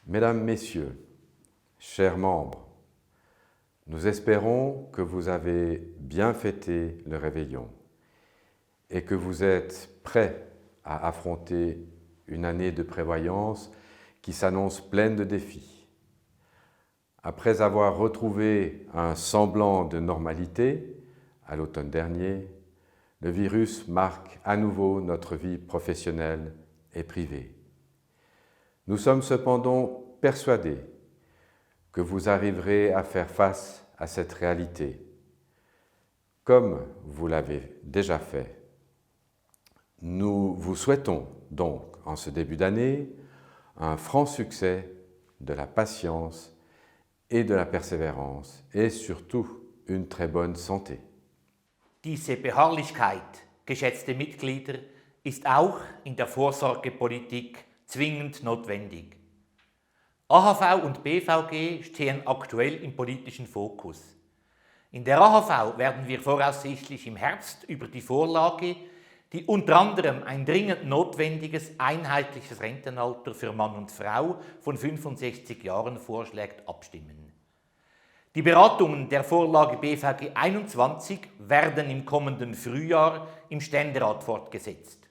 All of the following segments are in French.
Mesdames, Messieurs, chers membres, nous espérons que vous avez bien fêté le réveillon et que vous êtes prêts à affronter une année de prévoyance qui s'annonce pleine de défis. Après avoir retrouvé un semblant de normalité à l'automne dernier, le virus marque à nouveau notre vie professionnelle et privée. Nous sommes cependant persuadés que vous arriverez à faire face à cette réalité, comme vous l'avez déjà fait. Nous vous souhaitons donc, en ce début d'année, un franc succès, de la patience et de la persévérance et surtout une très bonne santé. Diese Beharrlichkeit, geschätzte Mitglieder, ist auch in der Vorsorgepolitik zwingend notwendig. AHV und BVG stehen aktuell im politischen Fokus. In der AHV werden wir voraussichtlich im Herbst über die Vorlage, die unter anderem ein dringend notwendiges einheitliches Rentenalter für Mann und Frau von 65 Jahren vorschlägt, abstimmen. Die Beratungen der Vorlage BVG 21 werden im kommenden Frühjahr im Ständerat fortgesetzt.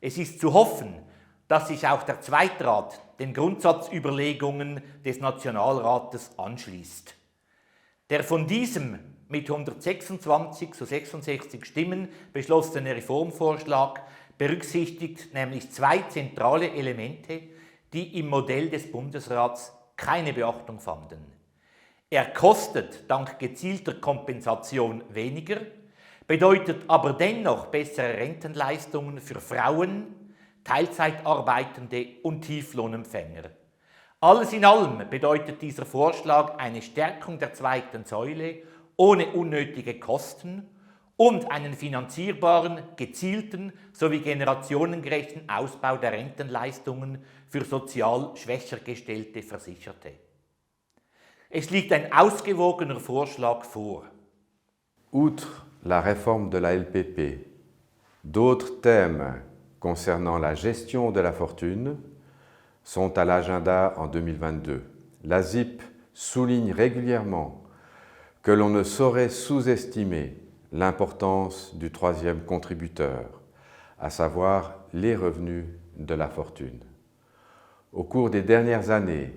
Es ist zu hoffen, dass sich auch der Zweitrat den Grundsatzüberlegungen des Nationalrates anschließt. Der von diesem mit 126 zu 66 Stimmen beschlossene Reformvorschlag berücksichtigt nämlich zwei zentrale Elemente, die im Modell des Bundesrats keine Beachtung fanden. Er kostet dank gezielter Kompensation weniger, bedeutet aber dennoch bessere Rentenleistungen für Frauen, Teilzeitarbeitende und Tieflohnempfänger. Alles in allem bedeutet dieser Vorschlag eine Stärkung der zweiten Säule ohne unnötige Kosten und einen finanzierbaren, gezielten sowie generationengerechten Ausbau der Rentenleistungen für sozial schwächer gestellte Versicherte. Es liegt ein ausgewogener Vorschlag vor. Outre la réforme de la LPP, d'autres thèmes concernant la gestion de la fortune sont à l'agenda en 2022. La ZIP souligne régulièrement que l'on ne saurait sous-estimer l'importance du troisième contributeur, à savoir les revenus de la fortune. Au cours des dernières années,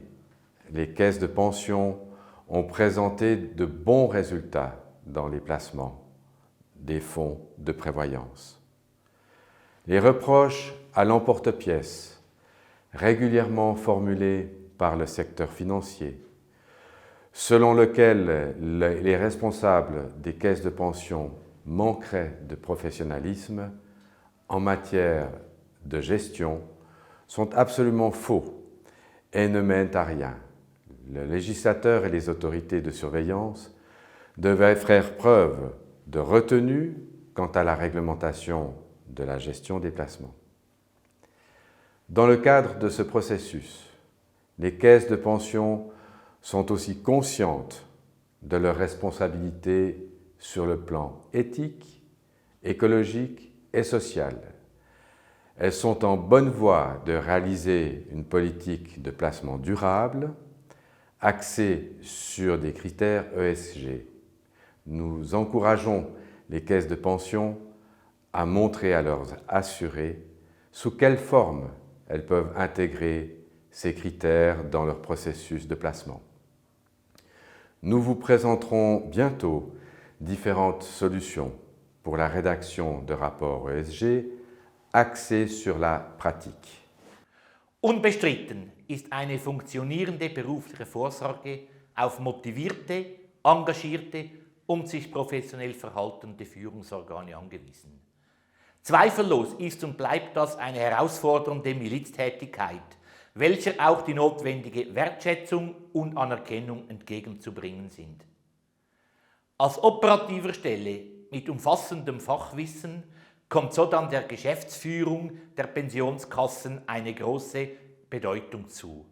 les caisses de pension ont présenté de bons résultats dans les placements des fonds de prévoyance. Les reproches à l'emporte-pièce, régulièrement formulés par le secteur financier, selon lequel les responsables des caisses de pension manqueraient de professionnalisme en matière de gestion, sont absolument faux et ne mènent à rien. Le législateur et les autorités de surveillance devaient faire preuve de retenue quant à la réglementation de la gestion des placements. Dans le cadre de ce processus, les caisses de pension sont aussi conscientes de leurs responsabilités sur le plan éthique, écologique et social. Elles sont en bonne voie de réaliser une politique de placement durable, axée sur des critères ESG. Nous encourageons les caisses de pension à montrer à leurs assurés sous quelle forme elles peuvent intégrer ces critères dans leur processus de placement. Nous vous présenterons bientôt différentes solutions pour la rédaction de rapports ESG axés sur la pratique. Unbestritten ist eine funktionierende berufliche Vorsorge auf motivierte, engagierte und sich professionell verhaltende Führungsorgane angewiesen. Zweifellos ist und bleibt das eine herausfordernde Miliztätigkeit, welcher auch die notwendige Wertschätzung und Anerkennung entgegenzubringen sind. Als operativer Stelle mit umfassendem Fachwissen kommt so dann der Geschäftsführung der Pensionskassen eine große Bedeutung zu.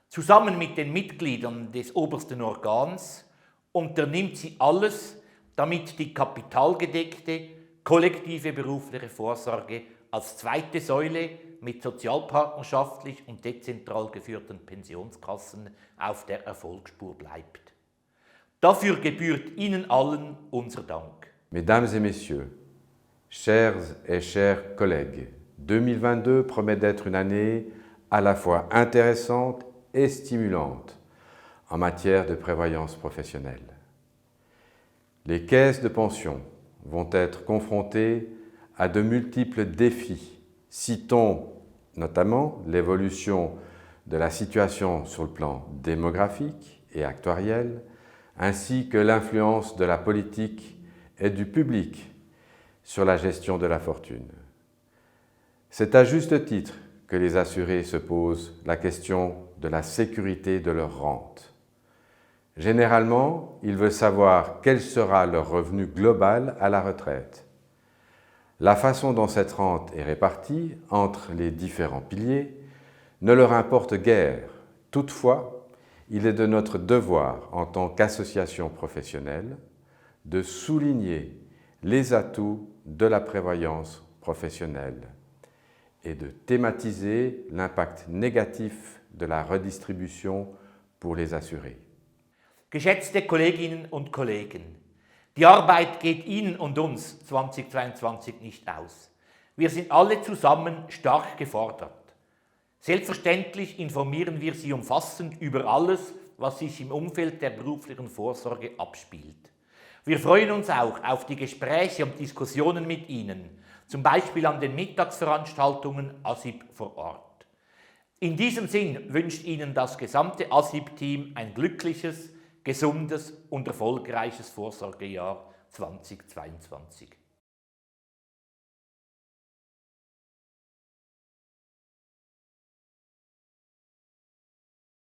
Zusammen mit den Mitgliedern des obersten Organs unternimmt sie alles, damit die kapitalgedeckte, kollektive berufliche Vorsorge als zweite Säule mit sozialpartnerschaftlich und dezentral geführten Pensionskassen auf der Erfolgsspur bleibt. Dafür gebührt Ihnen allen unser Dank. Mesdames et Messieurs, chers et chers collègues, 2022 promet d'être une année à la fois intéressante et stimulante en matière de prévoyance professionnelle. Les caisses de pension vont être confrontées à de multiples défis. Citons notamment l'évolution de la situation sur le plan démographique et actuariel, ainsi que l'influence de la politique et du public sur la gestion de la fortune. C'est à juste titre que les assurés se posent la question de la sécurité de leur rente. Généralement, ils veulent savoir quel sera leur revenu global à la retraite. La façon dont cette rente est répartie entre les différents piliers ne leur importe guère. Toutefois, il est de notre devoir en tant qu'association professionnelle de souligner les atouts de la prévoyance professionnelle et de thématiser l'impact négatif de la redistribution pour les assurés. Geschätzte Kolleginnen und Kollegen, die Arbeit geht Ihnen und uns 2022 nicht aus. Wir sind alle zusammen stark gefordert. Selbstverständlich informieren wir Sie umfassend über alles, was sich im Umfeld der beruflichen Vorsorge abspielt. Wir freuen uns auch auf die Gespräche und Diskussionen mit Ihnen, zum Beispiel an den Mittagsveranstaltungen ASIP vor Ort. In diesem Sinn wünscht Ihnen das gesamte ASIP-Team ein glückliches, gesundes und erfolgreiches Vorsorgejahr 2022.